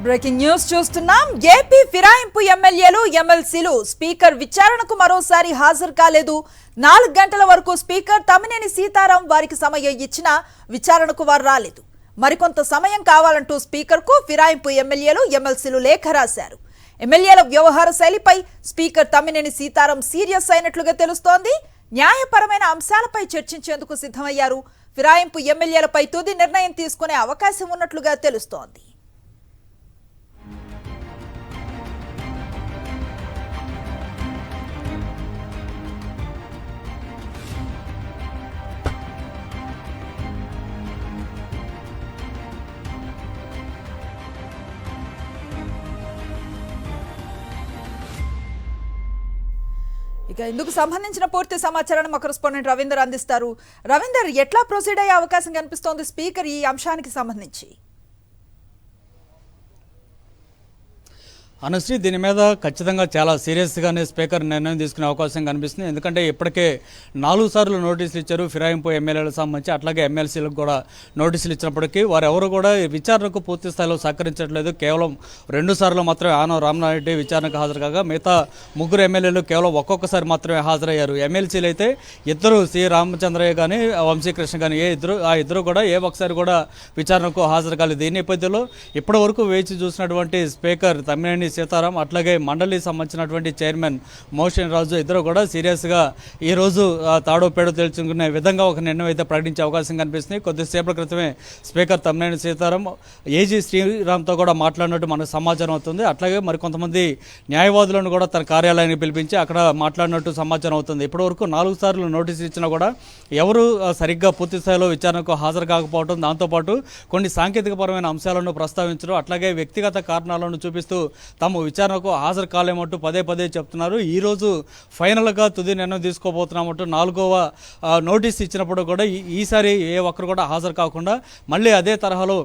Breaking news చూస్తున్నాం. AP ఫిరాయింపు ఎమ్మెల్యేలు ఎమ్మెల్సీలు స్పీకర్ విచారణకు మరోసారి హాజరు కాలేదు. 4 గంటల వరకు స్పీకర్ తమ్మినేని సీతారాం వారికి సమయం ఇచ్చినా విచారణకు వారు రాలేదు. మరికొంత సమయం కావాలంటూ స్పీకర్కు ఫిరాయింపు ఎమ్మెల్యేలు ఎమ్మెల్సీలు లేఖ రాశారు. ఎమ్మెల్యేల వ్యవహార శైలిపై స్పీకర్ తమ్మినేని సీతారాం సీరియస్ అయినట్లుగా తెలుస్తోంది. న్యాయపరమైన అంశాలపై చర్చించేందుకు సిద్ధమయ్యారు. ఫిరాయింపు ఎమ్మెల్యేలపై తుది నిర్ణయం తీసుకునే అవకాశం ఉన్నట్లుగా తెలుస్తోంది. ఇక ఇందుకు సంబంధించిన పూర్తి సమాచారాన్ని మా కరెస్పాండెంట్ రవీందర్ అందిస్తారు. రవీందర్, ఎట్లా ప్రొసీడ్ అయ్యే అవకాశం కనిపిస్తోంది స్పీకర్ ఈ అంశానికి సంబంధించి? అనుశ్రీ, దీని మీద ఖచ్చితంగా చాలా సీరియస్గానే స్పీకర్ నిర్ణయం తీసుకునే అవకాశం కనిపిస్తుంది. ఎందుకంటే ఇప్పటికే 4 సార్లు నోటీసులు ఇచ్చారు ఫిరాయింపు ఎమ్మెల్యేలకు సంబంధించి, అట్లాగే ఎమ్మెల్సీలకు కూడా నోటీసులు ఇచ్చినప్పటికీ వారెవరు కూడా విచారణకు పూర్తి స్థాయిలో సహకరించట్లేదు. కేవలం 2 సార్లు మాత్రమే ఆనవ రామనారెడ్డి విచారణకు హాజరు కాగా మిగతా 3 ఎమ్మెల్యేలు కేవలం ఒక్కొక్కసారి మాత్రమే హాజరయ్యారు. ఎమ్మెల్సీలు అయితే ఇద్దరు సి రామచంద్రయ్య కానీ వంశీకృష్ణ కానీ ఆ ఇద్దరు కూడా ఒకసారి కూడా విచారణకు హాజరు కాలేదు. ఈ నేపథ్యంలో ఇప్పటి వరకు వేచి చూసినటువంటి స్పీకర్ తమ్మినేని సీతారాం అట్లాగే మండలికి సంబంధించినటువంటి చైర్మన్ మోషన్ రాజు ఇద్దరు కూడా సీరియస్గా ఈరోజు తాడో పేడో తెలుసుకునే విధంగా ఒక నిర్ణయం అయితే ప్రకటించే అవకాశం కనిపిస్తుంది. కొద్దిసేపటి క్రితమే స్పీకర్ తమ్మినేని సీతారాం ఏజీ శ్రీరామ్తో కూడా మాట్లాడినట్టు మనకు సమాచారం అవుతుంది. అట్లాగే మరికొంతమంది న్యాయవాదులను కూడా తన కార్యాలయానికి పిలిపించి అక్కడ మాట్లాడినట్టు సమాచారం అవుతుంది. ఇప్పటివరకు 4 సార్లు నోటీసులు ఇచ్చినా కూడా ఎవరు సరిగ్గా పూర్తి స్థాయిలో విచారణకు హాజరు కాకపోవడం, దాంతోపాటు కొన్ని సాంకేతికపరమైన అంశాలను ప్రస్తావించడం, అట్లాగే వ్యక్తిగత కారణాలను చూపిస్తూ తాము విచారణకు హాజరు కాలేమంటూ పదే చెప్తున్నారు. ఈరోజు ఫైనల్గా తుది నిర్ణయం తీసుకోబోతున్నామంటూ 4వ నోటీస్ ఇచ్చినప్పుడు కూడా ఈసారి ఏ ఒక్కరు కూడా హాజరు కాకుండా మళ్ళీ అదే తరహాలో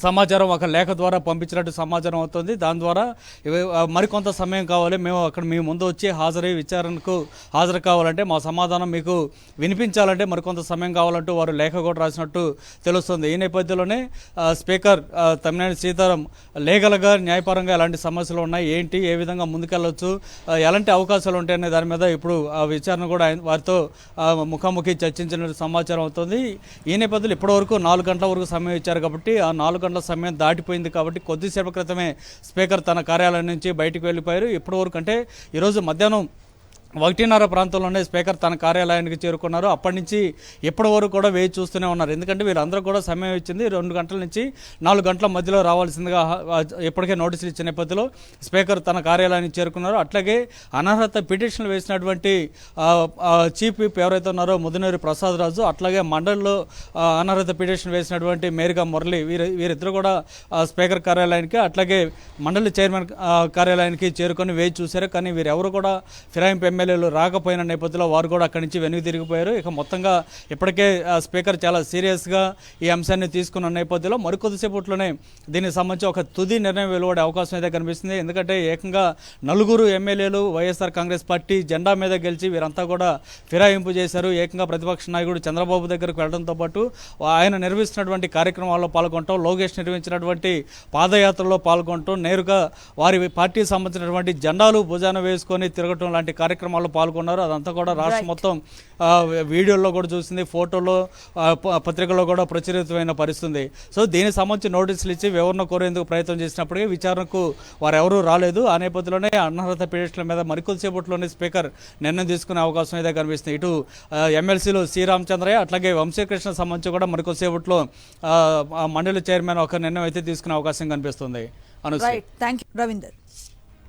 సమాచారం ఒక లేఖ ద్వారా పంపించినట్టు సమాచారం అవుతుంది. దాని ద్వారా మరికొంత సమయం కావాలి, మేము అక్కడ మీ ముందు వచ్చి హాజరై విచారణకు హాజరు కావాలంటే మా సమాధానం మీకు వినిపించాలంటే మరికొంత సమయం కావాలంటూ వారు లేఖ కూడా రాసినట్టు తెలుస్తుంది. ఈ నేపథ్యంలోనే స్పీకర్ తమ్మినేని సీతారాం లీగల్గా న్యాయపరంగా ఎలాంటి సమస్యలు ఉన్నాయి, ఏంటి, ఏ విధంగా ముందుకెళ్ళవచ్చు, ఎలాంటి అవకాశాలు ఉంటాయనే దాని మీద ఇప్పుడు ఆ విచారణ కూడా వారితో ముఖాముఖి చర్చించినట్టు సమాచారం అవుతుంది. ఈ నేపథ్యంలో ఇప్పటివరకు 4 గంటల వరకు సమయం ఇచ్చారు కాబట్టి ఆ 4 గంటల సమయం దాటిపోయింది కాబట్టి కొద్దిసేపు క్రితమే స్పీకర్ తన కార్యాలయం నుంచి బయటకు వెళ్ళిపోయారు. ఇప్పటి వరకు అంటే ఈరోజు మధ్యాహ్నం 1:30 ప్రాంతంలోనే స్పీకర్ తన కార్యాలయానికి చేరుకున్నారు. అప్పటి నుంచి ఇప్పటి వరకు కూడా వేచి చూస్తూనే ఉన్నారు. ఎందుకంటే వీళ్ళందరూ కూడా సమయం ఇచ్చింది 2 గంటల నుంచి 4 గంటల మధ్యలో రావాల్సిందిగా ఇప్పటికే నోటీసులు ఇచ్చిన నేపథ్యంలో స్పీకర్ తన కార్యాలయానికి చేరుకున్నారు. అట్లాగే అనర్హత పిటిషన్లు వేసినటువంటి చీఫ్ విప్ ఎవరైతే ఉన్నారో ముదినేరు ప్రసాద్ రాజు, అట్లాగే మండలిలో అనర్హత పిటిషన్ వేసినటువంటి మేరిగా మురళి, వీరిద్దరు కూడా స్పీకర్ కార్యాలయానికి అట్లాగే మండలి చైర్మన్ కార్యాలయానికి చేరుకొని వేచి చూశారు. కానీ వీరెవరు కూడా ఫిరాయింపు ఎమ్మెల్యేలు రాకపోయిన నేపథ్యంలో వారు కూడా అక్కడి నుంచి వెనుక తిరిగిపోయారు. ఇక మొత్తంగా ఇప్పటికే స్పీకర్ చాలా సీరియస్గా ఈ అంశాన్ని తీసుకున్న నేపథ్యంలో మరికొద్దిసేపట్లోనే దీనికి సంబంధించి ఒక తుది నిర్ణయం వెలువడే అవకాశం అయితే కనిపిస్తుంది. ఎందుకంటే ఏకంగా 4 ఎమ్మెల్యేలు వైఎస్ఆర్ కాంగ్రెస్ పార్టీ జెండా మీద గెలిచి వీరంతా కూడా ఫిరాయింపు చేశారు. ఏకంగా ప్రతిపక్ష నాయకుడు చంద్రబాబు దగ్గరకు వెళ్లడంతో పాటు ఆయన నిర్వహిస్తున్నటువంటి కార్యక్రమాల్లో పాల్గొనటం, లోకేష్ నిర్వహించినటువంటి పాదయాత్రలో పాల్గొనటం, నేరుగా వారి పార్టీకి సంబంధించినటువంటి జెండాలు భుజాన వేసుకొని తిరగటం లాంటి కార్యక్రమాల్లో పాల్గొన్నారు. అదంతా కూడా రాష్ట్రం మొత్తం వీడియోల్లో కూడా చూసింది, ఫోటోలో పత్రికల్లో కూడా ప్రచురితమైన పరిస్థితుంది. సో దీనికి సంబంధించి నోటీసులు ఇచ్చి వివరణ కోరేందుకు ప్రయత్నం చేసినప్పటికీ విచారణకు వారెవరూ రాలేదు. ఆ నేపథ్యంలోనే అనర్హత పిటిషన్ల మీద మరికొద్దిసేపట్లోనే స్పీకర్ నిర్ణయం తీసుకునే అవకాశం అయితే కనిపిస్తుంది. ఇటు ఎమ్మెల్సీలు సి రామచంద్రయ్య అట్లాగే వంశీకృష్ణ సంబంధించి కూడా మరికొద్దిసేపట్లో మండలి చైర్మన్ ఒక నిర్ణయం అయితే తీసుకునే అవకాశం కనిపిస్తుంది. Thank you Ravinder.